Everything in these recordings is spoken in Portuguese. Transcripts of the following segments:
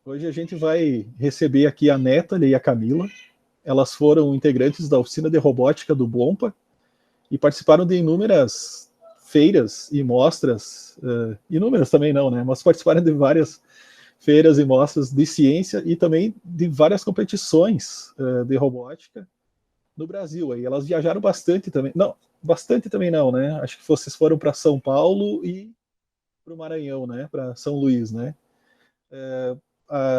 Hoje a gente vai receber aqui a Nathalie e a Camila. Elas foram integrantes da oficina de robótica do Bompa e participaram de inúmeras feiras e mostras, inúmeras também não, né? Mas participaram de várias feiras e mostras de ciência e também de várias competições de robótica no Brasil. Aí elas viajaram bastante também. Não, bastante também não, né? Acho que vocês foram para São Paulo e para o Maranhão, né? Para São Luís, né?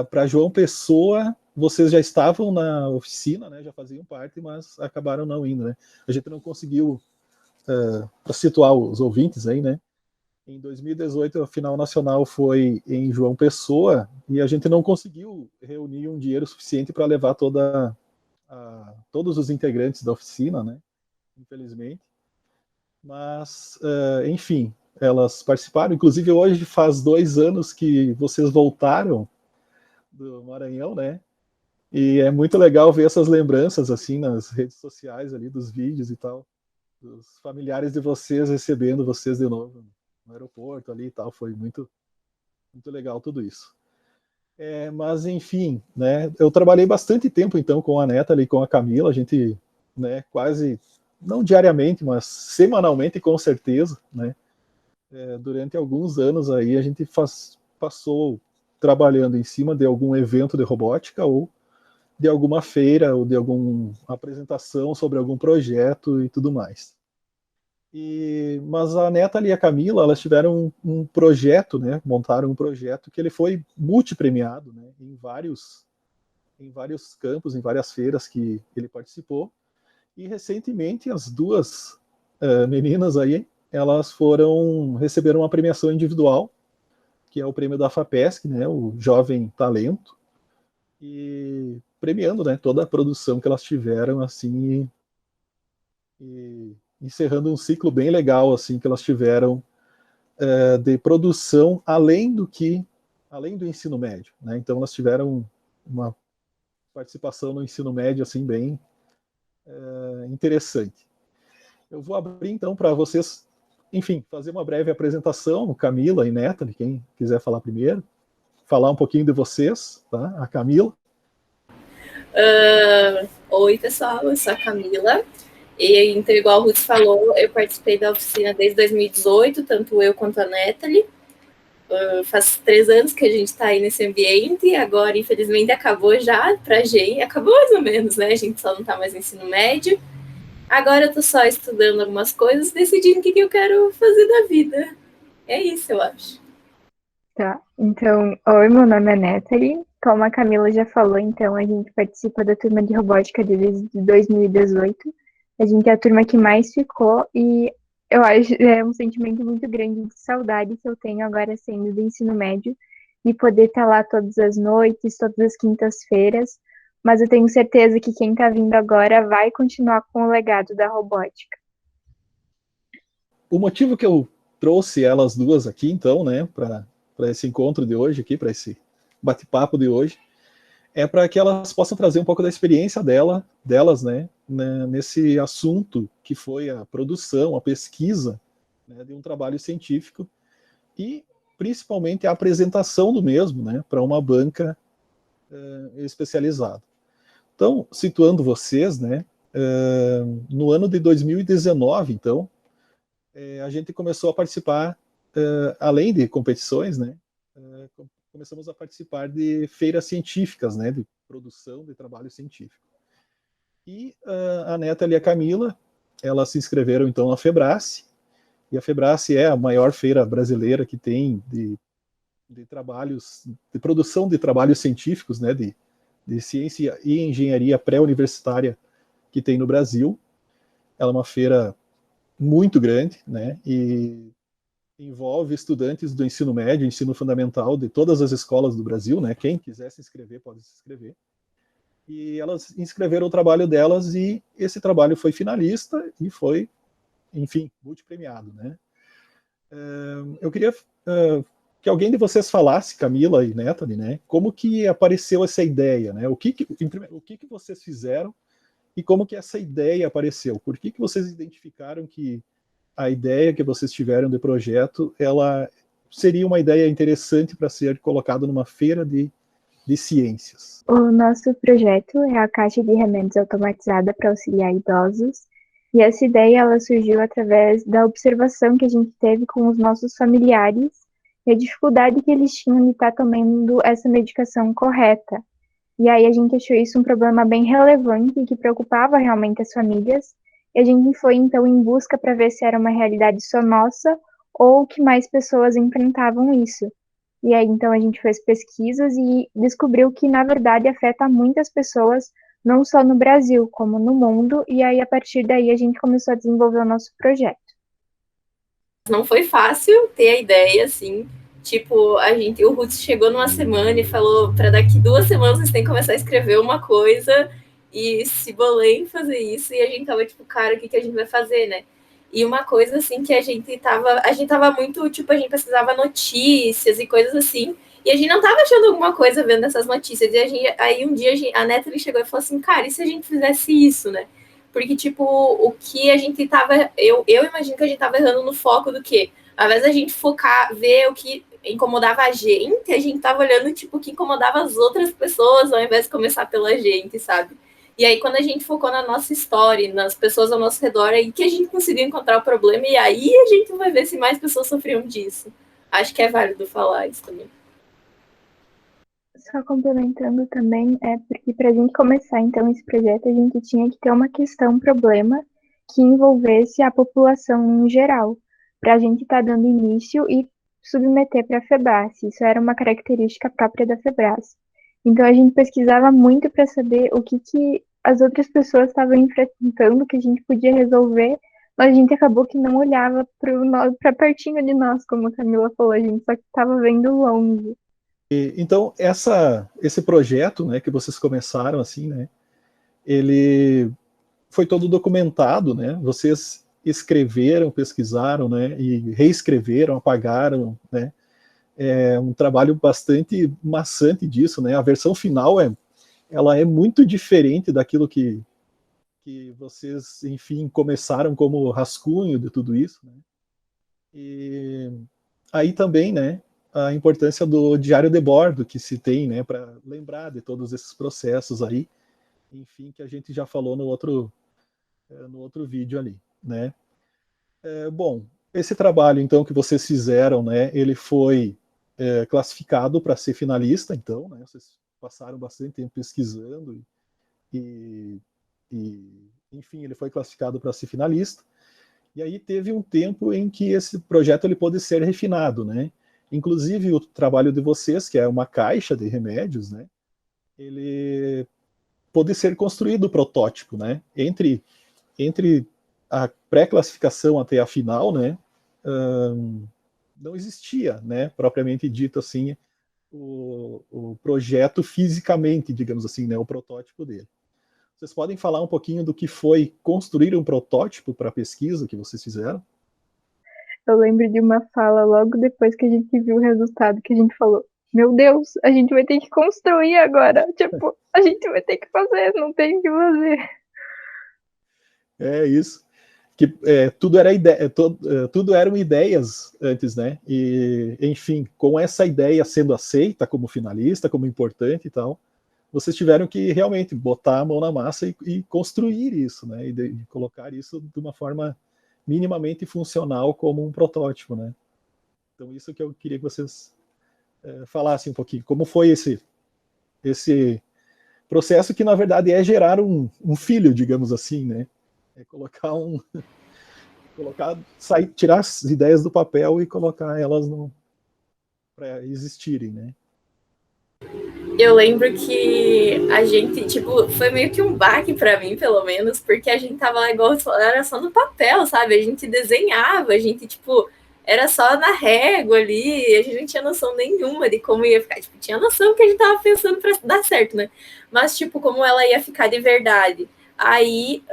Para João Pessoa, vocês já estavam na oficina, né? Já faziam parte, mas acabaram não indo, né? A gente não conseguiu, para situar os ouvintes aí, né? Em 2018, a final nacional foi em João Pessoa e a gente não conseguiu reunir um dinheiro suficiente para levar todos os integrantes da oficina, né? Infelizmente. Mas, enfim, elas participaram. Inclusive, hoje faz 2 anos que vocês voltaram do Maranhão, né? E é muito legal ver essas lembranças, assim, nas redes sociais ali, dos vídeos e tal, dos familiares de vocês recebendo vocês de novo no aeroporto ali e tal. Foi muito, muito legal tudo isso. Mas, enfim, né? Eu trabalhei bastante tempo, então, com a Nathalie e com a Camila. A gente, né, quase, não diariamente, mas semanalmente, com certeza, né? Durante alguns anos aí, a gente passou trabalhando em cima de algum evento de robótica ou de alguma feira ou de alguma apresentação sobre algum projeto e tudo mais. Mas a Nathalie e a Camila, elas tiveram um projeto, né? Montaram um projeto que ele foi multipremiado, né? Em vários campos, em várias feiras que ele participou. E recentemente as duas meninas aí, elas receberam uma premiação individual, que é o prêmio da FAPESC, né? O Jovem Talento, e premiando, né, toda a produção que elas tiveram, assim, e encerrando um ciclo bem legal, assim, que elas tiveram de produção além do ensino médio, né? Então elas tiveram uma participação no ensino médio, assim, bem interessante. Eu vou abrir, então, para vocês, enfim, fazer uma breve apresentação, Camila e Nathalie, quem quiser falar primeiro, falar um pouquinho de vocês, tá? A Camila. Oi, pessoal, eu sou a Camila. E, então, igual o Ruth falou, eu participei da oficina desde 2018, tanto eu quanto a Nathalie. Faz 3 anos que a gente está aí nesse ambiente, agora, infelizmente, acabou já pra gente. Acabou mais ou menos, né? A gente só não está mais no ensino médio. Agora eu tô só estudando algumas coisas, decidindo o que eu quero fazer da vida. É isso, eu acho. Tá, então, oi, meu nome é Nathalie. Como a Camila já falou, então, a gente participa da turma de robótica desde 2018. A gente é a turma que mais ficou e eu acho é um sentimento muito grande de saudade que eu tenho agora sendo do ensino médio e poder estar lá todas as noites, todas as quintas-feiras. Mas eu tenho certeza que quem está vindo agora vai continuar com o legado da robótica. O motivo que eu trouxe elas duas aqui, então, né, para esse encontro de hoje aqui, para esse bate-papo de hoje, é para que elas possam trazer um pouco da experiência delas, né, nesse assunto que foi a produção, a pesquisa, né, de um trabalho científico e principalmente a apresentação do mesmo, né, para uma banca especializada. Então, situando vocês, né, no ano de 2019, então, a gente começou a participar, além de competições, né, começamos a participar de feiras científicas, né, de produção de trabalho científico. E a Nathalie e a Camila, elas se inscreveram então na Febrace, e a Febrace é a maior feira brasileira que tem de trabalhos, de produção de trabalhos científicos, né, de ciência e engenharia pré-universitária que tem no Brasil. Ela é uma feira muito grande, né, e envolve estudantes do ensino médio, ensino fundamental de todas as escolas do Brasil, né? Quem quiser se inscrever pode se inscrever. E elas inscreveram o trabalho delas e esse trabalho foi finalista e foi, enfim, multipremiado, né? Eu queria que alguém de vocês falasse, Camila e Nathalie, né? Como que apareceu essa ideia, né? O que vocês fizeram e como que essa ideia apareceu? Por que vocês identificaram que a ideia que vocês tiveram de projeto, ela seria uma ideia interessante para ser colocada numa feira de de ciências? O nosso projeto é a caixa de remédios automatizada para auxiliar idosos. E essa ideia ela surgiu através da observação que a gente teve com os nossos familiares e a dificuldade que eles tinham de estar tomando essa medicação correta. E aí a gente achou isso um problema bem relevante que preocupava realmente as famílias. E a gente foi então em busca para ver se era uma realidade só nossa ou que mais pessoas enfrentavam isso. E aí então a gente fez pesquisas e descobriu que na verdade afeta muitas pessoas, não só no Brasil, como no mundo, e aí a partir daí a gente começou a desenvolver o nosso projeto. Não foi fácil ter a ideia, assim, tipo, o Ruth chegou numa semana e falou, para daqui 2 semanas vocês têm que começar a escrever uma coisa, e se bolei em fazer isso, e a gente tava tipo, cara, o que a gente vai fazer, né? E uma coisa, assim, que a gente tava muito, tipo, a gente pesquisava notícias e coisas assim, e a gente não tava achando alguma coisa vendo essas notícias. E aí um dia a Natalie chegou e falou assim, cara, e se a gente fizesse isso, né? Porque, tipo, o que a gente tava. Eu imagino que a gente tava errando no foco do quê? Ao invés da gente focar, ver o que incomodava a gente tava olhando, tipo, o que incomodava as outras pessoas, ao invés de começar pela gente, sabe? E aí, quando a gente focou na nossa história, nas pessoas ao nosso redor, aí que a gente conseguiu encontrar o problema, e aí a gente vai ver se mais pessoas sofriam disso. Acho que é válido falar isso também. Só complementando também, porque para a gente começar então esse projeto, a gente tinha que ter uma questão, um problema que envolvesse a população em geral, para a gente estar dando início e submeter para a FEBRAS. Isso era uma característica própria da FEBRAS. Então a gente pesquisava muito para saber o que as outras pessoas estavam enfrentando, que a gente podia resolver, mas a gente acabou que não olhava para pertinho de nós, como a Camila falou, a gente só estava vendo longe. Então, esse projeto, né, que vocês começaram, assim, né, ele foi todo documentado, né, vocês escreveram, pesquisaram, né, e reescreveram, apagaram, né, é um trabalho bastante maçante disso, né, a versão final ela é muito diferente daquilo que vocês, enfim, começaram como rascunho de tudo isso, né, e aí também, né, a importância do diário de bordo que se tem, né, para lembrar de todos esses processos aí, enfim, que a gente já falou no outro vídeo ali, né. Bom, esse trabalho, então, que vocês fizeram, né, ele foi classificado para ser finalista, então, né, vocês passaram bastante tempo pesquisando e enfim, ele foi classificado para ser finalista. E aí teve um tempo em que esse projeto ele pôde ser refinado, né? Inclusive o trabalho de vocês, que é uma caixa de remédios, né? Ele pôde ser construído o protótipo, né? Entre a pré-classificação até a final, né? Não existia, né? Propriamente dito assim, o projeto fisicamente, digamos assim, né? O protótipo dele. Vocês podem falar um pouquinho do que foi construir um protótipo para a pesquisa que vocês fizeram? Eu lembro de uma fala logo depois que a gente viu o resultado, que a gente falou, meu Deus, a gente vai ter que construir agora. Tipo, a gente vai ter que fazer, não tem o que fazer. É isso. Que tudo era ideia, tudo eram ideias antes, né? E, enfim, com essa ideia sendo aceita como finalista, como importante e tal, vocês tiveram que realmente botar a mão na massa e construir isso, né? E colocar isso de uma forma minimamente funcional como um protótipo, né? Então isso que eu queria que vocês falassem um pouquinho. Como foi esse processo que, na verdade, é gerar um filho, digamos assim, né? É tirar as ideias do papel e colocar elas para existirem, né? Eu lembro que a gente, tipo, foi meio que um baque pra mim, pelo menos, porque a gente tava lá igual, era só no papel, sabe? A gente desenhava, a gente, tipo, era só na régua ali, a gente não tinha noção nenhuma de como ia ficar. Tipo, tinha noção que a gente tava pensando pra dar certo, né? Mas, tipo, como ela ia ficar de verdade. Aí,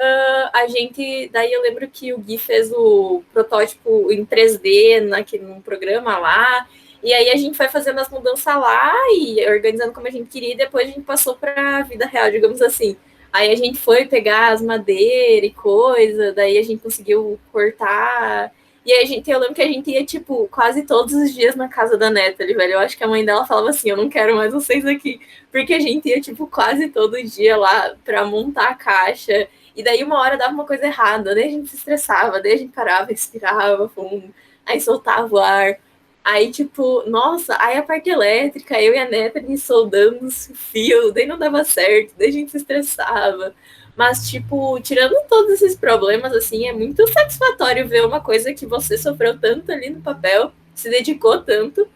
daí eu lembro que o Gui fez o protótipo em 3D num programa lá, e aí a gente foi fazendo as mudanças lá e organizando como a gente queria, e depois a gente passou para a vida real, digamos assim. Aí a gente foi pegar as madeiras e coisa, daí a gente conseguiu cortar. E aí eu lembro que a gente ia, tipo, quase todos os dias na casa da Nathalie, velho. Eu acho que a mãe dela falava assim, eu não quero mais vocês aqui. Porque a gente ia, tipo, quase todo dia lá pra montar a caixa. E daí uma hora dava uma coisa errada, daí a gente se estressava, daí a gente parava, respirava fundo, aí soltava o ar. Aí, tipo, nossa, aí a parte elétrica, eu e a Nathalie soldando os fios, daí não dava certo, daí a gente se estressava. Mas, tipo, tirando todos esses problemas, assim, é muito satisfatório ver uma coisa que você sofreu tanto ali no papel, se dedicou tanto,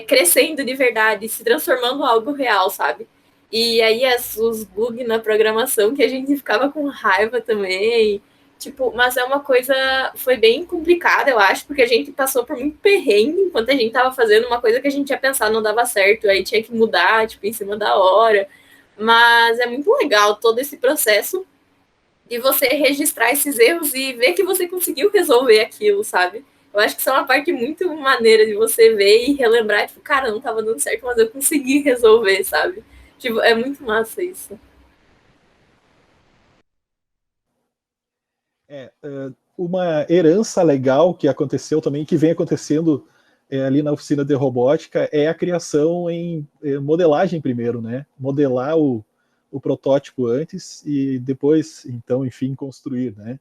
crescendo de verdade, se transformando em algo real, sabe? E aí os bugs na programação que a gente ficava com raiva também. Tipo, mas é uma coisa, foi bem complicada, eu acho, porque a gente passou por muito perrengue enquanto a gente tava fazendo uma coisa que a gente ia pensar não dava certo, aí tinha que mudar, tipo, em cima da hora. Mas é muito legal todo esse processo de você registrar esses erros e ver que você conseguiu resolver aquilo, sabe? Eu acho que isso é uma parte muito maneira de você ver e relembrar, tipo, cara, não tava dando certo, mas eu consegui resolver, sabe? Tipo, é muito massa isso. Uma herança legal que aconteceu também, que vem acontecendo ali na oficina de robótica, é a criação em modelagem primeiro, né? Modelar o protótipo antes e depois, então, enfim, construir, né?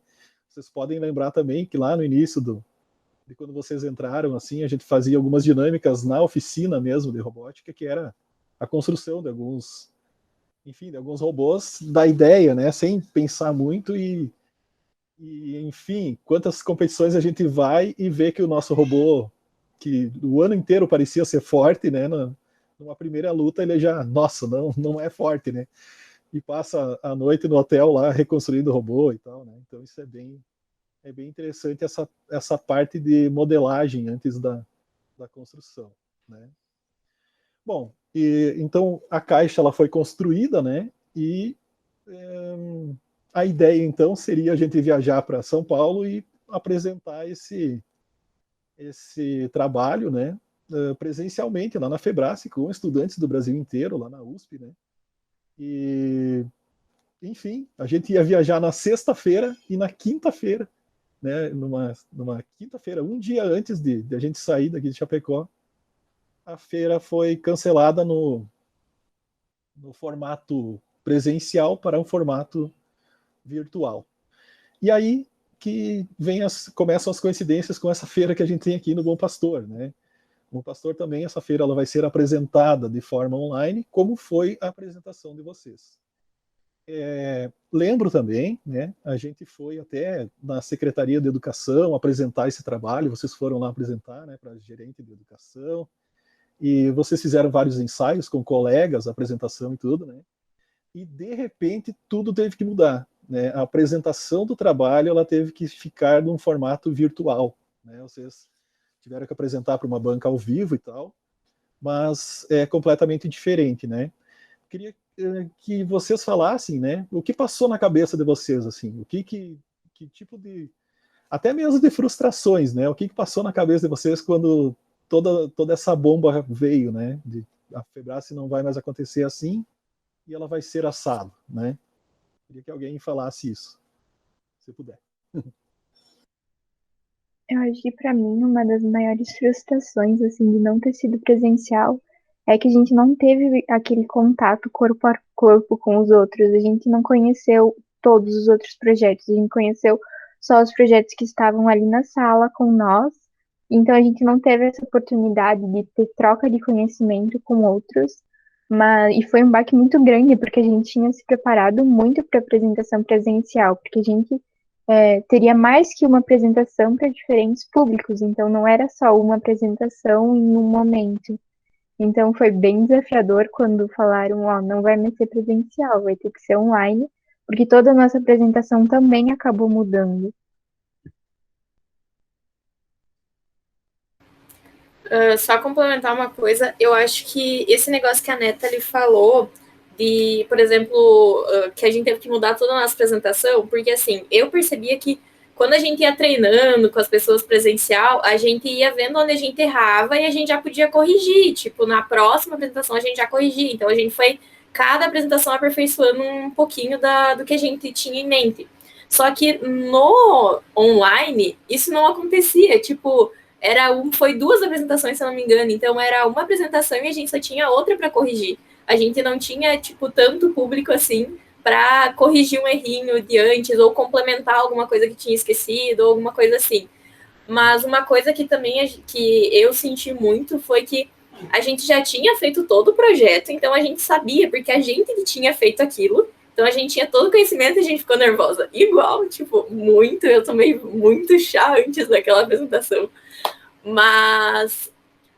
Vocês podem lembrar também que lá no início de quando vocês entraram, assim, a gente fazia algumas dinâmicas na oficina mesmo de robótica, que era a construção de alguns, enfim, de alguns robôs da ideia, né? Sem pensar muito enfim, quantas competições a gente vai e vê que o nosso robô, que o ano inteiro parecia ser forte, né? Numa primeira luta ele já, nossa, não é forte, né? E passa a noite no hotel lá reconstruindo o robô e tal, né? Então isso é bem interessante essa parte de modelagem antes da construção, né? Bom, então a caixa ela foi construída, né? E a ideia então seria a gente viajar para São Paulo e apresentar esse trabalho, né? Presencialmente lá na Febrace com estudantes do Brasil inteiro lá na USP, né? E enfim, a gente ia viajar na sexta-feira e na quinta-feira, né? Numa quinta-feira, um dia antes de a gente sair daqui de Chapecó, a feira foi cancelada no formato presencial para um formato virtual. E aí que começam as coincidências com essa feira que a gente tem aqui no Bom Pastor, né? Bom Pastor também, essa feira ela vai ser apresentada de forma online, como foi a apresentação de vocês. Lembro também, né? A gente foi até na Secretaria de Educação apresentar esse trabalho, vocês foram lá apresentar, né, para a gerente de educação, e vocês fizeram vários ensaios com colegas, apresentação e tudo, né? E de repente tudo teve que mudar, né? A apresentação do trabalho ela teve que ficar num formato virtual, né? Vocês tiveram que apresentar para uma banca ao vivo e tal, mas é completamente diferente, né? Queria que vocês falassem, né? O que passou na cabeça de vocês, assim? Que tipo de até mesmo de frustrações, né? O que passou na cabeça de vocês quando toda essa bomba veio, né? A Febrace não vai mais acontecer assim e ela vai ser assado, né? Queria que alguém falasse isso, se puder. Eu acho que para mim uma das maiores frustrações assim de não ter sido presencial é que a gente não teve aquele contato corpo a corpo com os outros. A gente não conheceu todos os outros projetos. A gente conheceu só os projetos que estavam ali na sala com nós. Então a gente não teve essa oportunidade de ter troca de conhecimento com outros. E foi um baque muito grande porque a gente tinha se preparado muito para a apresentação presencial, porque a gente teria mais que uma apresentação para diferentes públicos, então não era só uma apresentação em um momento. Então foi bem desafiador quando falaram, ó, não vai mais ser presencial, vai ter que ser online, porque toda a nossa apresentação também acabou mudando. Só complementar uma coisa, eu acho que esse negócio que a Nathalie falou, de, por exemplo, que a gente teve que mudar toda a nossa apresentação, porque assim, eu percebia que quando a gente ia treinando com as pessoas presencial, a gente ia vendo onde a gente errava e a gente já podia corrigir. Tipo, na próxima apresentação a gente já corrigia. Então a gente foi, cada apresentação, aperfeiçoando um pouquinho do que a gente tinha em mente. Só que no online, isso não acontecia. Tipo, foi 2 apresentações, se eu não me engano. Então, era uma apresentação e a gente só tinha outra para corrigir. A gente não tinha, tipo, tanto público assim para corrigir um errinho de antes ou complementar alguma coisa que tinha esquecido ou alguma coisa assim. Mas uma coisa que também que eu senti muito foi que a gente já tinha feito todo o projeto, então a gente sabia, porque a gente que tinha feito aquilo, então a gente tinha todo o conhecimento e a gente ficou nervosa. Igual, tipo, muito, eu tomei muito chá antes daquela apresentação. Mas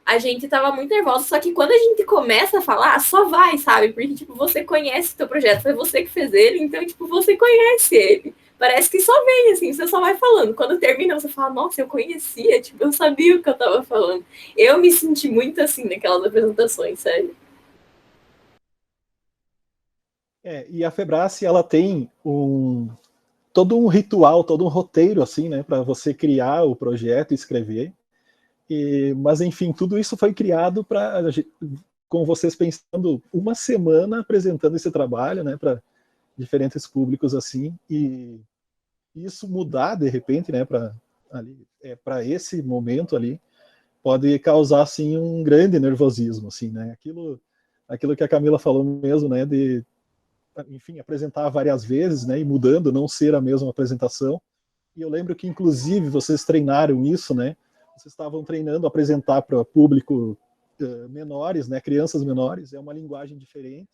a gente tava muito nervosa, só que quando a gente começa a falar, só vai, sabe? Porque, tipo, você conhece o teu projeto, foi você que fez ele, então, tipo, você conhece ele. Parece que só vem, assim, você só vai falando. Quando termina, você fala, nossa, eu conhecia, tipo, eu sabia o que eu tava falando. Eu me senti muito assim naquelas apresentações, sério. E a Febrace, ela tem todo um ritual, todo um roteiro, assim, né, para você criar o projeto e escrever. Mas, enfim, tudo isso foi criado com vocês pensando uma semana apresentando esse trabalho, né, para diferentes públicos, assim, e isso mudar, de repente, né, para esse momento ali, pode causar, assim, um grande nervosismo, assim, né, aquilo que a Camila falou mesmo, né, de, enfim, apresentar várias vezes, né, e mudando, não ser a mesma apresentação. E eu lembro que, inclusive, vocês treinaram isso, né, vocês estavam treinando apresentar para público menores, né, crianças menores, é uma linguagem diferente,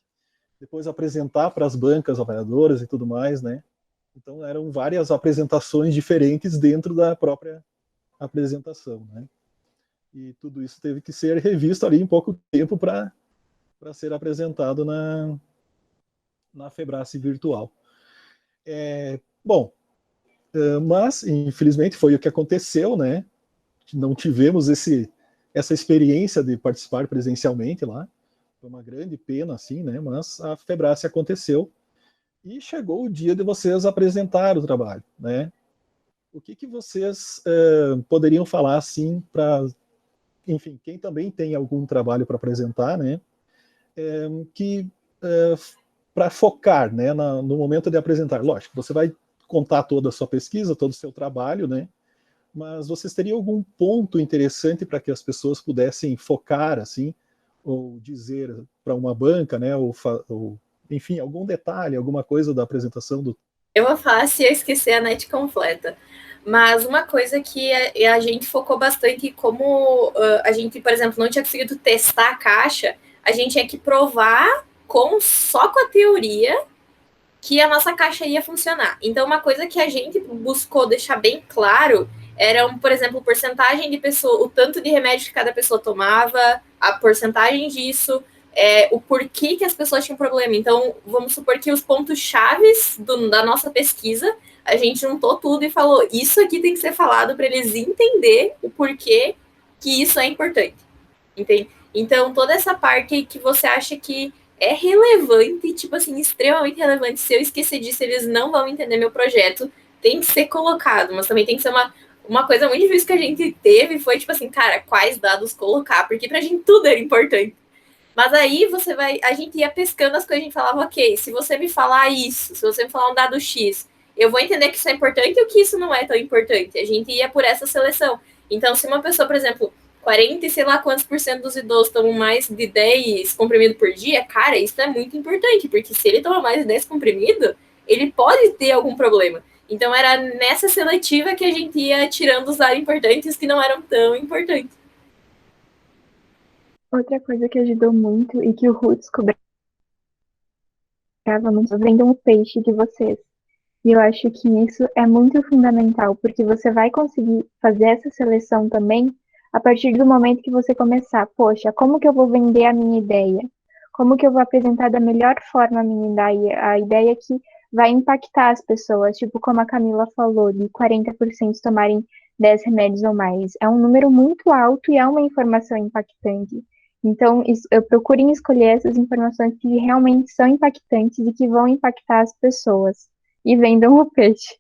depois apresentar para as bancas avaliadoras e tudo mais, né, então eram várias apresentações diferentes dentro da própria apresentação, né, e tudo isso teve que ser revisto ali em pouco tempo para ser apresentado na Febrace virtual. Bom, mas infelizmente foi o que aconteceu, né, não tivemos essa experiência de participar presencialmente lá, foi uma grande pena, assim, né, mas a Febrace aconteceu e chegou o dia de vocês apresentar o trabalho, né, o que vocês poderiam falar, assim, para, enfim, quem também tem algum trabalho para apresentar, né, para focar, né, no momento de apresentar, lógico, você vai contar toda a sua pesquisa, todo o seu trabalho, né, mas vocês teriam algum ponto interessante para que as pessoas pudessem focar, assim, ou dizer para uma banca, né, ou, enfim, algum detalhe, alguma coisa da apresentação do... Eu vou falar se eu esquecer a net completa. Mas uma coisa que a gente focou bastante, como a gente, por exemplo, não tinha conseguido testar a caixa, a gente tinha que provar só com a teoria que a nossa caixa ia funcionar. Então, uma coisa que a gente buscou deixar bem claro era, por exemplo, porcentagem de pessoa, o tanto de remédio que cada pessoa tomava, a porcentagem disso, o porquê que as pessoas tinham problema. Então, vamos supor que os pontos chaves da nossa pesquisa, a gente juntou tudo e falou, isso aqui tem que ser falado para eles entender o porquê que isso é importante. Entende? Então, toda essa parte que você acha que é relevante, tipo assim, extremamente relevante, se eu esquecer disso, eles não vão entender meu projeto, tem que ser colocado, mas também tem que ser uma coisa muito difícil que a gente teve, foi tipo assim, cara, quais dados colocar, porque pra gente tudo era importante. Mas aí a gente ia pescando as coisas, a gente falava, ok, se você me falar isso, se você me falar um dado X, eu vou entender que isso é importante ou que isso não é tão importante. A gente ia por essa seleção. Então, se uma pessoa, por exemplo, 40 e sei lá quantos por cento dos idosos tomam mais de 10 comprimidos por dia, cara, isso é muito importante, porque se ele toma mais de 10 comprimidos, ele pode ter algum problema. Então, era nessa seletiva que a gente ia tirando os dados importantes que não eram tão importantes. Outra coisa que ajudou muito e que o Roots cobrava muito, vendam o peixe de vocês. E eu acho que isso é muito fundamental, porque você vai conseguir fazer essa seleção também a partir do momento que você começar. Poxa, como que eu vou vender a minha ideia? Como que eu vou apresentar da melhor forma a minha ideia? A ideia que vai impactar as pessoas, tipo como a Camila falou, de 40% tomarem 10 remédios ou mais. É um número muito alto e é uma informação impactante. Então, eu procuro escolher essas informações que realmente são impactantes e que vão impactar as pessoas. E vendam o peixe.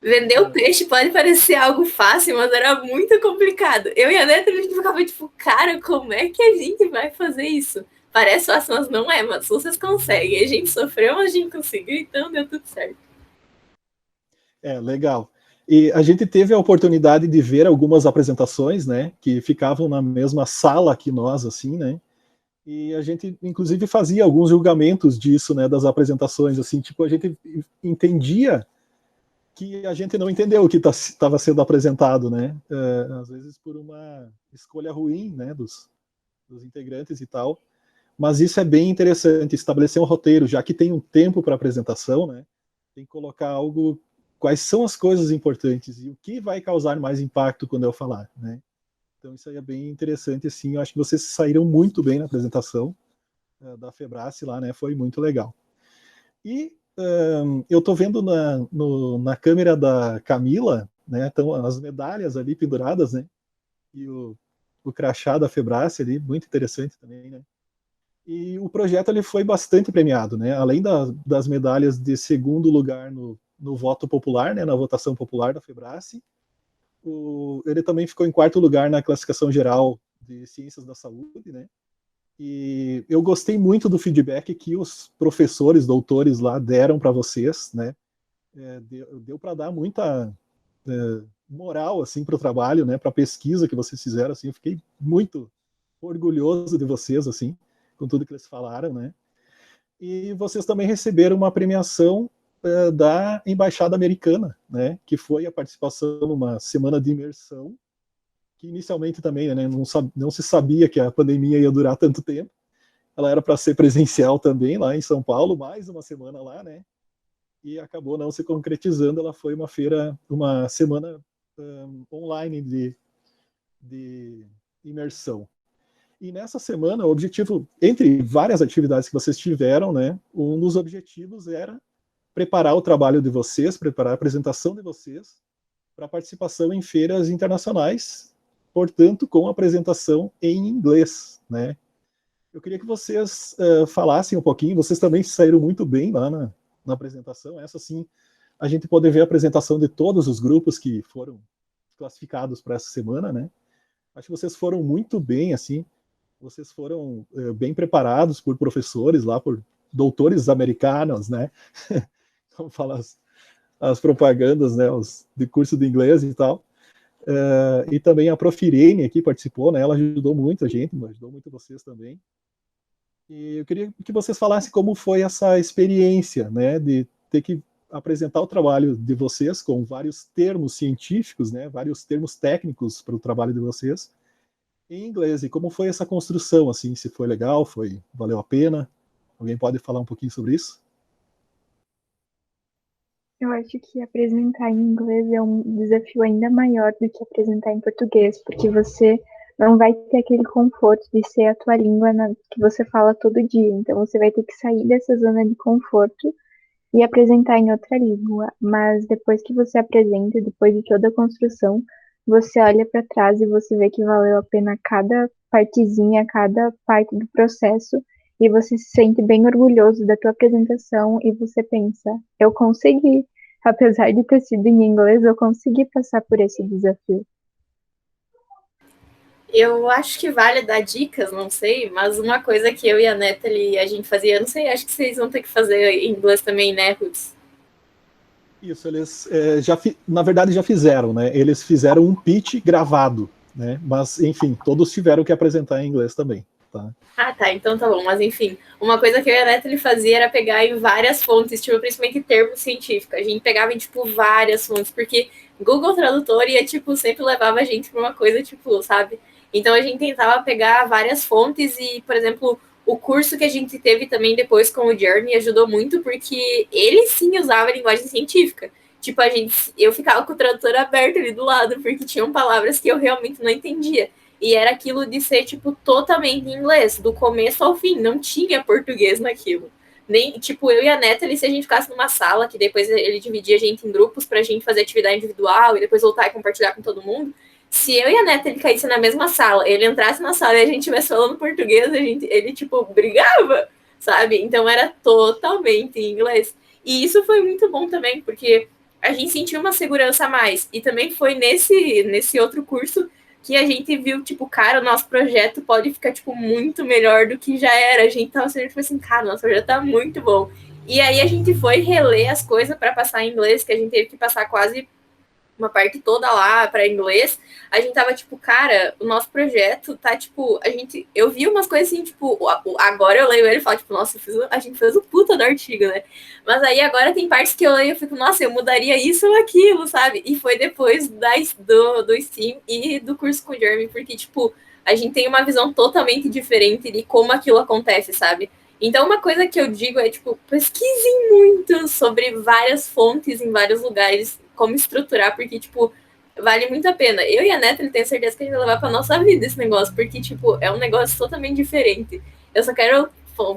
Vender o peixe pode parecer algo fácil, mas era muito complicado. Eu e a Neta, a gente ficava tipo, cara, como é que a gente vai fazer isso? parece fácil, mas não é, mas vocês conseguem. A gente sofreu, mas a gente conseguiu, então deu tudo certo. Legal. E a gente teve a oportunidade de ver algumas apresentações, né, que ficavam na mesma sala que nós, assim, né, e a gente, inclusive, fazia alguns julgamentos disso, né, das apresentações, assim, tipo, a gente entendia que a gente não entendeu o que estava sendo apresentado, né, às vezes por uma escolha ruim, né, dos integrantes e tal, mas isso é bem interessante, estabelecer um roteiro, já que tem um tempo para apresentação, né, tem que colocar algo, quais são as coisas importantes e o que vai causar mais impacto quando eu falar, né? Então isso aí é bem interessante, assim, eu acho que vocês saíram muito bem na apresentação da Febrace lá, né? Foi muito legal. E eu tô vendo na câmera da Camila, né? Então as medalhas ali penduradas, né? E o crachá da Febrace ali, muito interessante também, né? E o projeto ele foi bastante premiado, né? Além das medalhas de segundo lugar no voto popular, né? Na votação popular da Febrace, ele também ficou em quarto lugar na classificação geral de ciências da saúde, né? E eu gostei muito do feedback que os professores, doutores lá deram para vocês, né? Deu para dar muita moral assim para o trabalho, né? Para a pesquisa que vocês fizeram, assim, eu fiquei muito orgulhoso de vocês, assim, com tudo que eles falaram, né? E vocês também receberam uma premiação da Embaixada Americana, né? Que foi a participação numa semana de imersão, que inicialmente também, né? Não se sabia que a pandemia ia durar tanto tempo. Ela era para ser presencial também lá em São Paulo, mais uma semana lá, né? E acabou não se concretizando. Ela foi uma semana online de imersão. E nessa semana, o objetivo, entre várias atividades que vocês tiveram, né, um dos objetivos era preparar o trabalho de vocês, preparar a apresentação de vocês para participação em feiras internacionais, portanto, com apresentação em inglês, né? Eu queria que vocês falassem um pouquinho, vocês também saíram muito bem lá na apresentação, essa sim, a gente pode ver a apresentação de todos os grupos que foram classificados para essa semana, né? Acho que vocês foram muito bem, assim, vocês foram bem preparados por professores lá, por doutores americanos, né? Como falam as propagandas, né? De curso de inglês e tal. E também a Prof. Irene aqui participou, né? Ela ajudou muito a gente, ajudou muito vocês também. E eu queria que vocês falassem como foi essa experiência, né? De ter que apresentar o trabalho de vocês com vários termos científicos, né? Vários termos técnicos para o trabalho de vocês em inglês. E como foi essa construção, assim, se foi legal, valeu a pena? Alguém pode falar um pouquinho sobre isso? Eu acho que apresentar em inglês é um desafio ainda maior do que apresentar em português, porque você não vai ter aquele conforto de ser a tua língua que você fala todo dia. Então você vai ter que sair dessa zona de conforto e apresentar em outra língua. Mas depois que você apresenta, depois de toda a construção, você olha para trás e você vê que valeu a pena cada partezinha, cada parte do processo, e você se sente bem orgulhoso da tua apresentação e você pensa, eu consegui, apesar de ter sido em inglês, eu consegui passar por esse desafio. Eu acho que vale dar dicas, não sei, mas uma coisa que eu e a Nathalie a gente fazia, eu não sei, acho que vocês vão ter que fazer em inglês também, né, Ruth? Isso, eles na verdade já fizeram, né? Eles fizeram um pitch gravado, né? Mas, enfim, todos tiveram que apresentar em inglês também, tá? Ah, tá, então tá bom. Mas enfim, uma coisa que eu e a Nathalie fazia era pegar em várias fontes, tipo, principalmente termos científicos. A gente pegava em, tipo, várias fontes, porque Google Tradutor ia, tipo, sempre levava a gente pra uma coisa, tipo, sabe? Então a gente tentava pegar várias fontes e, por exemplo, o curso que a gente teve também depois com o Jeremy ajudou muito, porque ele sim usava linguagem científica. Tipo, eu ficava com o tradutor aberto ali do lado, porque tinham palavras que eu realmente não entendia. E era aquilo de ser, tipo, totalmente em inglês, do começo ao fim, não tinha português naquilo. Nem, tipo, eu e a Nathalie, se a gente ficasse numa sala, que depois ele dividia a gente em grupos pra gente fazer atividade individual e depois voltar e compartilhar com todo mundo, se eu e a Nathalie caísse na mesma sala, ele entrasse na sala e a gente estivesse falando português, ele, tipo, brigava, sabe? Então era totalmente em inglês. E isso foi muito bom também, porque a gente sentiu uma segurança a mais. E também foi nesse outro curso que a gente viu, tipo, cara, o nosso projeto pode ficar, tipo, muito melhor do que já era. A gente tava sempre assim, cara, o nosso projeto tá muito bom. E aí a gente foi reler as coisas para passar em inglês, que a gente teve que passar quase uma parte toda lá para inglês. A gente tava tipo, cara, o nosso projeto tá tipo, eu vi umas coisas assim, tipo, agora eu leio ele e falo, tipo, nossa, a gente fez o puta do artigo, né? Mas aí agora tem partes que eu leio e fico, nossa, eu mudaria isso ou aquilo, sabe? E foi depois do Steam e do curso com o Jeremy, porque, tipo, a gente tem uma visão totalmente diferente de como aquilo acontece, sabe? Então, uma coisa que eu digo é, tipo, pesquisem muito sobre várias fontes em vários lugares, como estruturar, porque, tipo, vale muito a pena. Eu e a Neta, tenho certeza que a gente vai levar pra nossa vida esse negócio, porque, tipo, é um negócio totalmente diferente. Eu só quero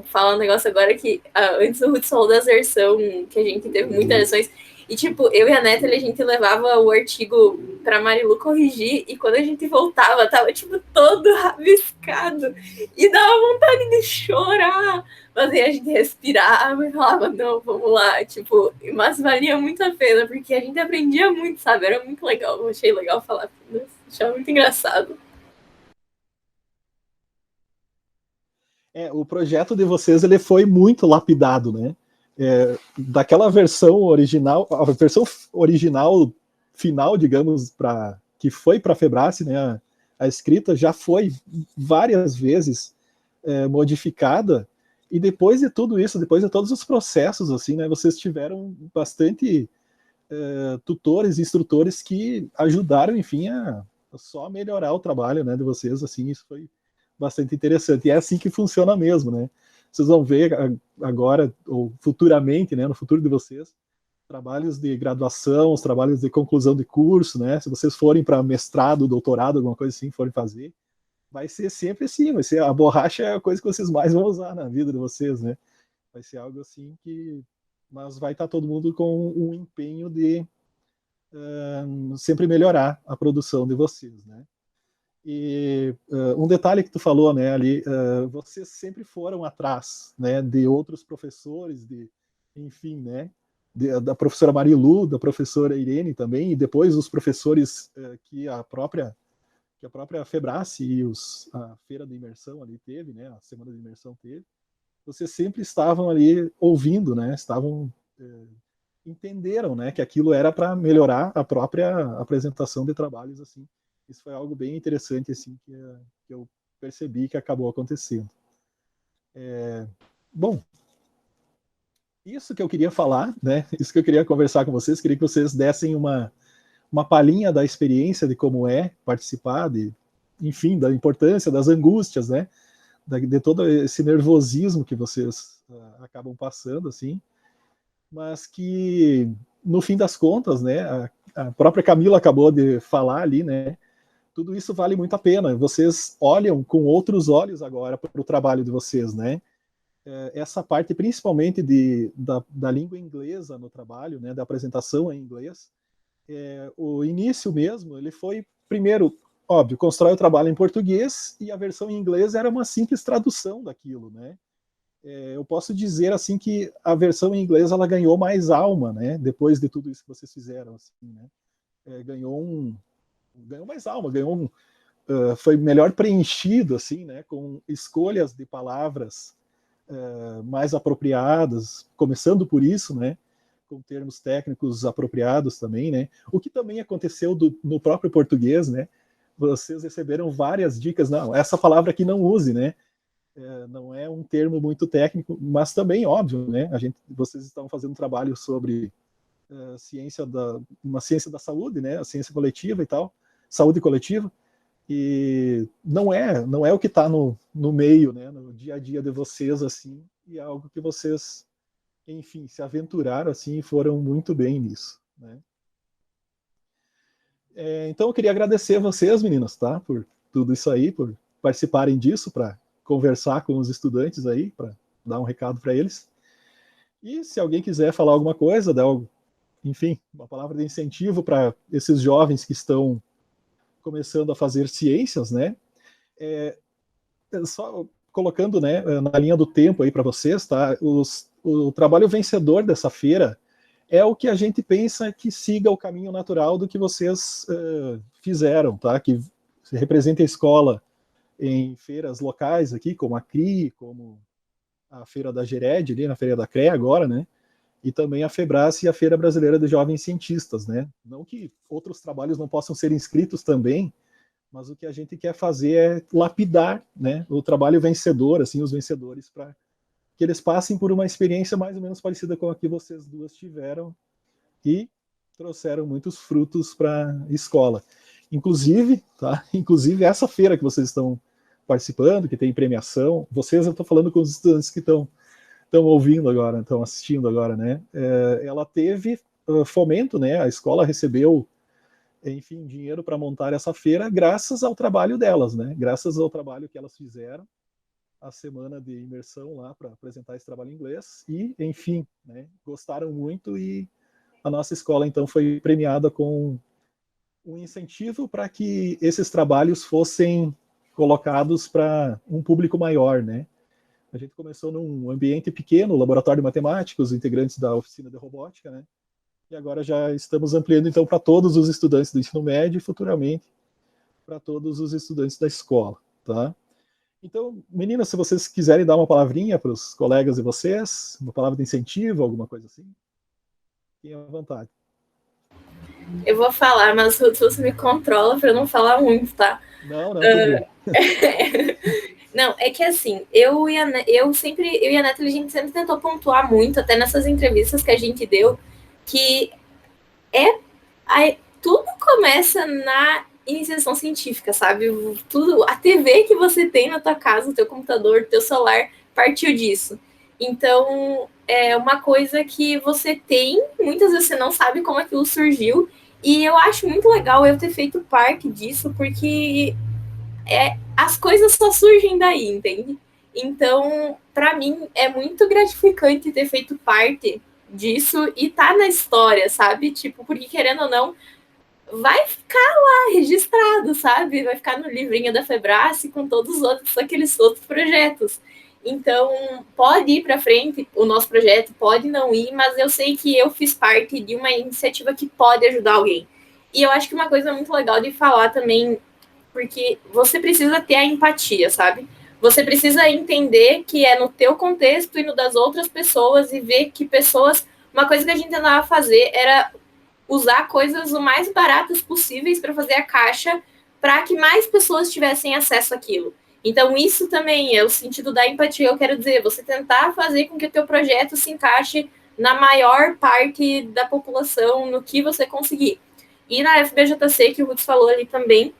falar um negócio agora que antes o Ruth falou da versão, que a gente teve muitas lições, e, tipo, eu e a Natalie, a gente levava o artigo pra Marilu corrigir, e quando a gente voltava, tava, tipo, todo rabiscado, e dava vontade de chorar. Mas aí a gente respirava e falava, não, vamos lá, tipo, mas valia muito a pena, porque a gente aprendia muito, sabe? Era muito legal, eu achei legal falar, achava muito engraçado. O projeto de vocês, ele foi muito lapidado, né? Daquela versão original, a versão original final, digamos, que foi para a Febrace, né, a escrita já foi várias vezes modificada, e depois de tudo isso, depois de todos os processos, assim, né, vocês tiveram bastante tutores, instrutores que ajudaram, enfim, a só melhorar o trabalho, né, de vocês, assim, isso foi bastante interessante, e é assim que funciona mesmo, né? Vocês vão ver agora, ou futuramente, né, no futuro de vocês, trabalhos de graduação, os trabalhos de conclusão de curso, né, se vocês forem para mestrado, doutorado, alguma coisa assim, forem fazer, vai ser sempre assim, vai ser a borracha é a coisa que vocês mais vão usar na vida de vocês, né, vai ser algo assim que, mas vai estar todo mundo com um empenho de sempre melhorar a produção de vocês, né. E um detalhe que tu falou, né, ali, vocês sempre foram atrás, né, de outros professores, enfim, né, da professora Marilu, da professora Irene também, e depois os professores que a própria Febrace e a feira de imersão ali teve, né, a semana de imersão teve, vocês sempre estavam ali ouvindo, né, entenderam, né, que aquilo era para melhorar a própria apresentação de trabalhos, assim. Isso foi algo bem interessante, assim, que eu percebi que acabou acontecendo. Bom, isso que eu queria falar, né? Isso que eu queria conversar com vocês, queria que vocês dessem uma palhinha da experiência de como é participar, enfim, da importância, das angústias, né? De todo esse nervosismo que vocês acabam passando, assim, mas que, no fim das contas, né? A própria Camila acabou de falar ali, né? Tudo isso vale muito a pena. Vocês olham com outros olhos agora para o trabalho de vocês, né? Essa parte, principalmente da língua inglesa no trabalho, né? Da apresentação em inglês, o início mesmo, ele foi, primeiro, óbvio, constrói o trabalho em português e a versão em inglês era uma simples tradução daquilo, né? Eu posso dizer, assim, que a versão em inglês, ela ganhou mais alma, né? Depois de tudo isso que vocês fizeram, assim, né? Ganhou mais alma, foi melhor preenchido, assim, né, com escolhas de palavras mais apropriadas, começando por isso, né, com termos técnicos apropriados também, né, o que também aconteceu no próprio português, né, vocês receberam várias dicas, não, essa palavra aqui não use, né, não é um termo muito técnico, mas também, óbvio, né, vocês estão fazendo um trabalho sobre uma ciência da saúde, né, a ciência coletiva e tal, saúde coletiva, e não é o que está no meio, né, no dia a dia de vocês, assim, e é algo que vocês, enfim, se aventuraram, assim, e foram muito bem nisso, né. Então eu queria agradecer a vocês, meninas, tá, por tudo isso aí, por participarem disso, para conversar com os estudantes aí, para dar um recado para eles, e se alguém quiser falar alguma coisa, enfim, uma palavra de incentivo para esses jovens que estão começando a fazer ciências, né? Só colocando, né, na linha do tempo aí para vocês, tá? O trabalho vencedor dessa feira é o que a gente pensa que siga o caminho natural do que vocês fizeram, tá? Que Você representa a escola em feiras locais aqui, como a CRI, como a Feira da Gered, ali na Feira da CREA agora, né? E também a FEBRAS e a Feira Brasileira de Jovens Cientistas, né? Não que outros trabalhos não possam ser inscritos também, mas o que a gente quer fazer é lapidar, né, o trabalho vencedor, assim, os vencedores, para que eles passem por uma experiência mais ou menos parecida com a que vocês duas tiveram e trouxeram muitos frutos para a escola. Inclusive, tá? Inclusive essa feira que vocês estão participando, que tem premiação, vocês, eu estou falando com os estudantes que estão ouvindo agora, estão assistindo agora, né? Ela teve fomento, né? A escola recebeu, enfim, dinheiro para montar essa feira graças ao trabalho delas, né? Graças ao trabalho que elas fizeram, a semana de imersão lá para apresentar esse trabalho em inglês e, enfim, né? Gostaram muito e a nossa escola então foi premiada com um incentivo para que esses trabalhos fossem colocados para um público maior, né? A gente começou num ambiente pequeno, laboratório de matemática, os integrantes da oficina de robótica, né? E agora já estamos ampliando, então, para todos os estudantes do ensino médio e, futuramente, para todos os estudantes da escola, tá? Então, meninas, se vocês quiserem dar uma palavrinha para os colegas de vocês, uma palavra de incentivo, alguma coisa assim, fiquem à vontade. Eu vou falar, mas você me controla para eu não falar muito, tá? Não, tudo bem. Não, é que assim, eu e a Nathalie, a gente sempre tentou pontuar muito, até nessas entrevistas que a gente deu, que tudo começa na iniciação científica, sabe? Tudo, a TV que você tem na tua casa, o teu computador, o teu celular, partiu disso. Então, é uma coisa que você tem, muitas vezes você não sabe como aquilo surgiu, e eu acho muito legal eu ter feito parte disso, porque as coisas só surgem daí, entende? Então, para mim, é muito gratificante ter feito parte disso e tá na história, sabe? Tipo, porque querendo ou não, vai ficar lá registrado, sabe? Vai ficar no livrinho da FEBRAS com todos os outros, aqueles outros projetos. Então, pode ir para frente o nosso projeto, pode não ir, mas eu sei que eu fiz parte de uma iniciativa que pode ajudar alguém. E eu acho que uma coisa muito legal de falar também, porque você precisa ter a empatia, sabe? Você precisa entender que é no teu contexto e no das outras pessoas e ver que pessoas... Uma coisa que a gente tentava fazer era usar coisas o mais baratas possíveis para fazer a caixa para que mais pessoas tivessem acesso àquilo. Então, isso também é o sentido da empatia, eu quero dizer, você tentar fazer com que o teu projeto se encaixe na maior parte da população, no que você conseguir. E na FBJC, que o Ruth falou ali também,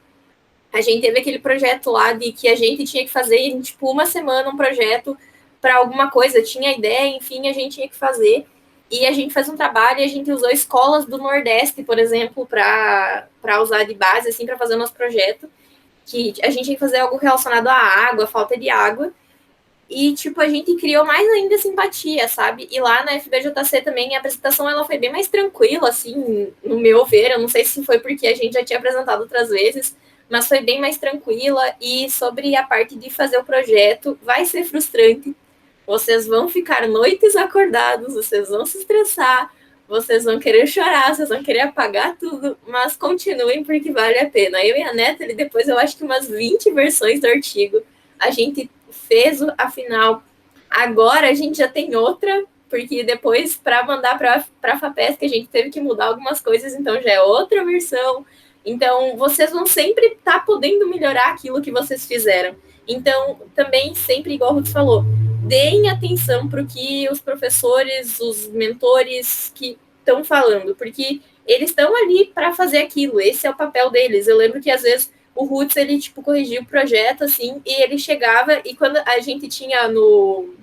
a gente teve aquele projeto lá de que a gente tinha que fazer, em, tipo, uma semana um projeto para alguma coisa, tinha ideia, enfim, a gente tinha que fazer. E a gente fez um trabalho e a gente usou escolas do Nordeste, por exemplo, para usar de base, assim, para fazer o nosso projeto. Que a gente tinha que fazer algo relacionado à água, falta de água. E, tipo, a gente criou mais ainda simpatia, sabe? E lá na FBJC também, a apresentação ela foi bem mais tranquila, assim, no meu ver. Eu não sei se foi porque a gente já tinha apresentado outras vezes, mas foi bem mais tranquila. E sobre a parte de fazer o projeto, vai ser frustrante. Vocês vão ficar noites acordados, vocês vão se estressar, vocês vão querer chorar, vocês vão querer apagar tudo, mas continuem porque vale a pena. Eu e a Nathalie, depois eu acho que umas 20 versões do artigo, a gente fez, afinal, agora a gente já tem outra, porque depois para mandar para a FAPESC a gente teve que mudar algumas coisas, então já é outra versão. Então, vocês vão sempre estar podendo melhorar aquilo que vocês fizeram. Então, também, sempre, igual o Ruth falou, deem atenção para o que os professores, os mentores que estão falando, porque eles estão ali para fazer aquilo, esse é o papel deles. Eu lembro que, às vezes, o Ruth, ele, tipo, corrigia o projeto, assim, e ele chegava, e quando a gente tinha no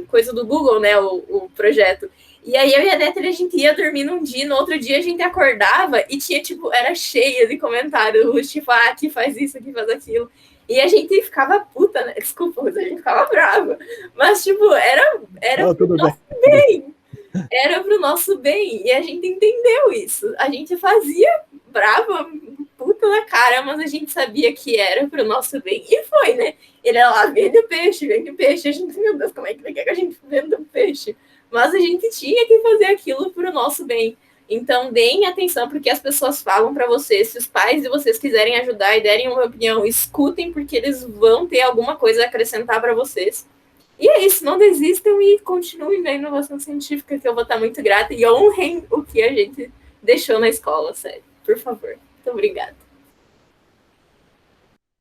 coisa do Google, né, o projeto, e aí eu e a Nathalie, a gente ia dormir num dia, no outro dia a gente acordava e tinha, tipo, era cheia de comentários, tipo, aqui faz isso, aqui faz aquilo. E a gente ficava puta, né? Desculpa, mas a gente ficava brava. Mas, tipo, era pro nosso bem. Era pro nosso bem. E a gente entendeu isso. A gente fazia brava, puta na cara, mas a gente sabia que era pro nosso bem. E foi, né? Ele era lá, vende o peixe. A gente, meu Deus, como é que ele quer que a gente venda o peixe? Mas a gente tinha que fazer aquilo pro nosso bem. Então, deem atenção porque as pessoas falam para vocês. Se os pais de vocês quiserem ajudar e derem uma opinião, escutem, porque eles vão ter alguma coisa a acrescentar para vocês. E é isso, não desistam e continuem na inovação científica, que eu vou estar muito grata, e honrem o que a gente deixou na escola, sério. Por favor. Muito obrigada.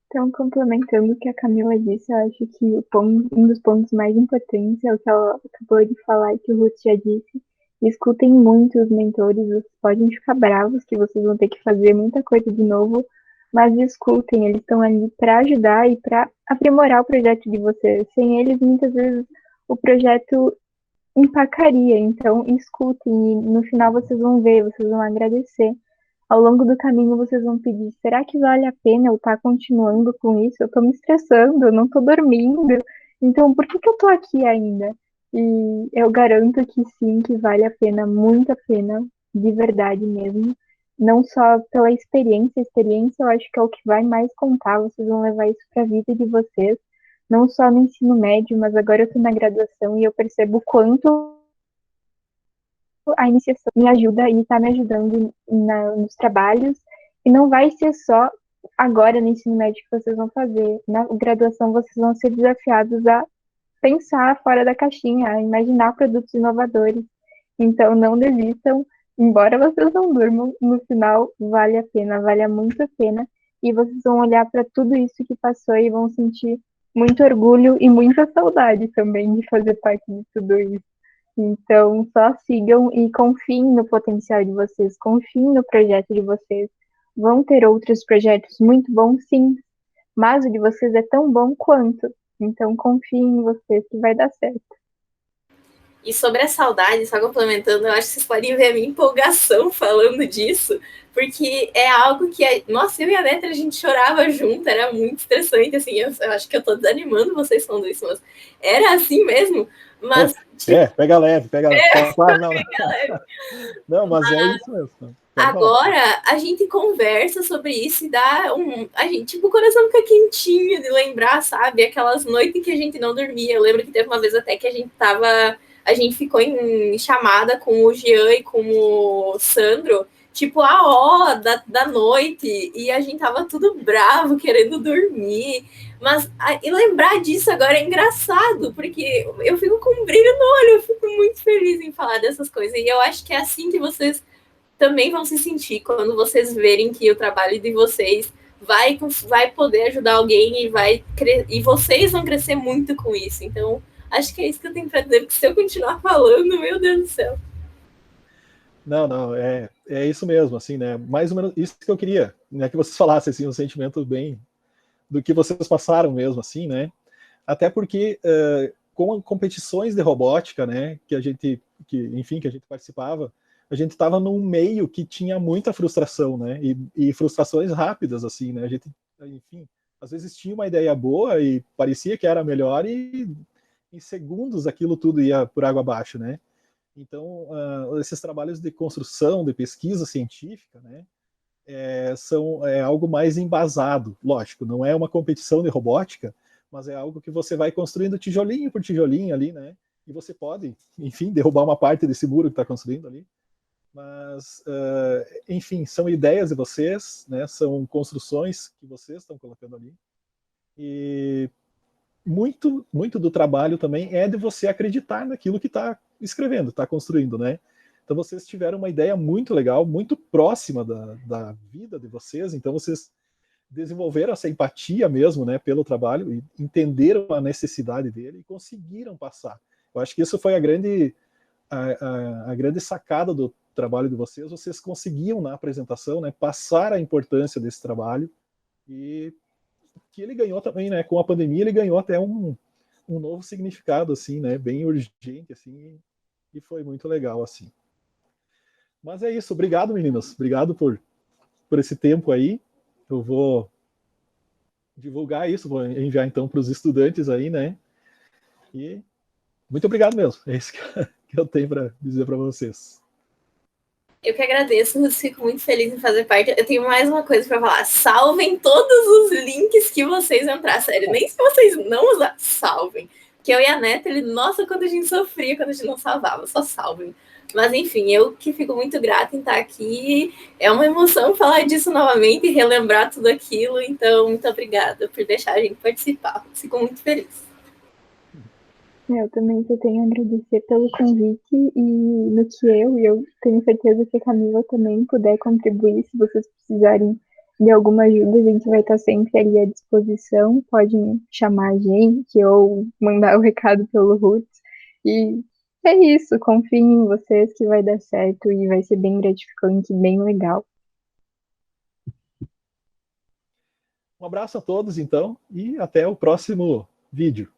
Então, complementando o que a Camila disse, eu acho que um dos pontos mais importantes é o que ela acabou de falar e que o Ruth já disse. Escutem muito os mentores, vocês podem ficar bravos que vocês vão ter que fazer muita coisa de novo, mas escutem, eles estão ali para ajudar e para aprimorar o projeto de vocês. Sem eles, muitas vezes, o projeto empacaria. Então, escutem e no final vocês vão ver, vocês vão agradecer. Ao longo do caminho, vocês vão pedir, será que vale a pena eu estar continuando com isso? Eu estou me estressando, eu não estou dormindo. Então, por que eu estou aqui ainda? E eu garanto que sim, que vale a pena, muito a pena, de verdade mesmo. Não só pela experiência, a experiência eu acho que é o que vai mais contar, vocês vão levar isso para a vida de vocês, não só no ensino médio, mas agora eu estou na graduação e eu percebo o quanto a iniciação me ajuda e está me ajudando nos trabalhos, e não vai ser só agora no ensino médio que vocês vão fazer. Na graduação vocês vão ser desafiados a pensar fora da caixinha, a imaginar produtos inovadores. Então não desistam, embora vocês não durmam, no final vale a pena, vale muito a pena, e vocês vão olhar para tudo isso que passou e vão sentir muito orgulho e muita saudade também de fazer parte de tudo isso. Então, só sigam e confiem no potencial de vocês, confiem no projeto de vocês. Vão ter outros projetos muito bons, sim, mas o de vocês é tão bom quanto. Então, confiem em vocês que vai dar certo. E sobre a saudade, só complementando, eu acho que vocês podem ver a minha empolgação falando disso, porque é algo que, nossa, eu e a Neta, a gente chorava junto, era muito estressante, assim, eu acho que eu tô desanimando vocês falando isso, mas era assim mesmo, mas... pega leve. Claro, não. Não, mas é isso mesmo. Agora, a gente conversa sobre isso e dá a gente, tipo, o coração fica quentinho de lembrar, sabe? Aquelas noites que a gente não dormia. Eu lembro que teve uma vez até que a gente ficou em chamada com o Jean e com o Sandro, tipo, a hora da noite, e a gente tava tudo bravo, querendo dormir. Mas e lembrar disso agora é engraçado, porque eu fico com um brilho no olho, eu fico muito feliz em falar dessas coisas. E eu acho que é assim que vocês também vão se sentir quando vocês verem que o trabalho de vocês vai poder ajudar alguém e vocês vão crescer muito com isso. Então, acho que é isso que eu tenho para dizer, porque se eu continuar falando, meu Deus do céu. Não, é isso mesmo, assim, né? Mais ou menos isso que eu queria, né? Que vocês falassem, assim, um sentimento bem do que vocês passaram mesmo, assim, né? Até porque com competições de robótica, né? Que a gente participava, a gente estava num meio que tinha muita frustração, né? E frustrações rápidas, assim, né? A gente, enfim, às vezes tinha uma ideia boa e parecia que era melhor e em segundos aquilo tudo ia por água abaixo, né? Então, esses trabalhos de construção, de pesquisa científica, né? São algo mais embasado, lógico, não é uma competição de robótica, mas é algo que você vai construindo tijolinho por tijolinho ali, né? E você pode, enfim, derrubar uma parte desse muro que está construindo ali. Mas, enfim, são ideias de vocês, né? São construções que vocês estão colocando ali. E muito do trabalho também é de você acreditar naquilo que está escrevendo, está construindo, né? Então vocês tiveram uma ideia muito legal, muito próxima da vida de vocês, então vocês desenvolveram essa empatia mesmo, né, pelo trabalho, e entenderam a necessidade dele e conseguiram passar. Eu acho que isso foi a grande sacada do trabalho de vocês conseguiam na apresentação, né, passar a importância desse trabalho, e que ele ganhou também, né, com a pandemia ele ganhou até um novo significado, assim, né, bem urgente, assim, e foi muito legal, assim. Mas é isso, obrigado, meninas, obrigado por esse tempo aí. Eu vou divulgar isso, vou enviar então para os estudantes aí, né, e muito obrigado mesmo, é isso que eu tenho para dizer para vocês. Eu que agradeço, eu fico muito feliz em fazer parte. Eu tenho mais uma coisa para falar. Salvem todos os links que vocês entrar, sério. Nem se vocês não usar, salvem. Que eu e a Neta, nossa, quando a gente sofria, quando a gente não salvava, só salvem. Mas, enfim, eu que fico muito grata em estar aqui. É uma emoção falar disso novamente e relembrar tudo aquilo. Então, muito obrigada por deixar a gente participar. Fico muito feliz. Eu também só tenho a agradecer pelo convite e no que eu tenho certeza que a Camila também puder contribuir, se vocês precisarem de alguma ajuda, a gente vai estar sempre ali à disposição, podem chamar a gente ou mandar o recado pelo Roots. E é isso, confiem em vocês que vai dar certo e vai ser bem gratificante, bem legal. Um abraço a todos, então, e até o próximo vídeo.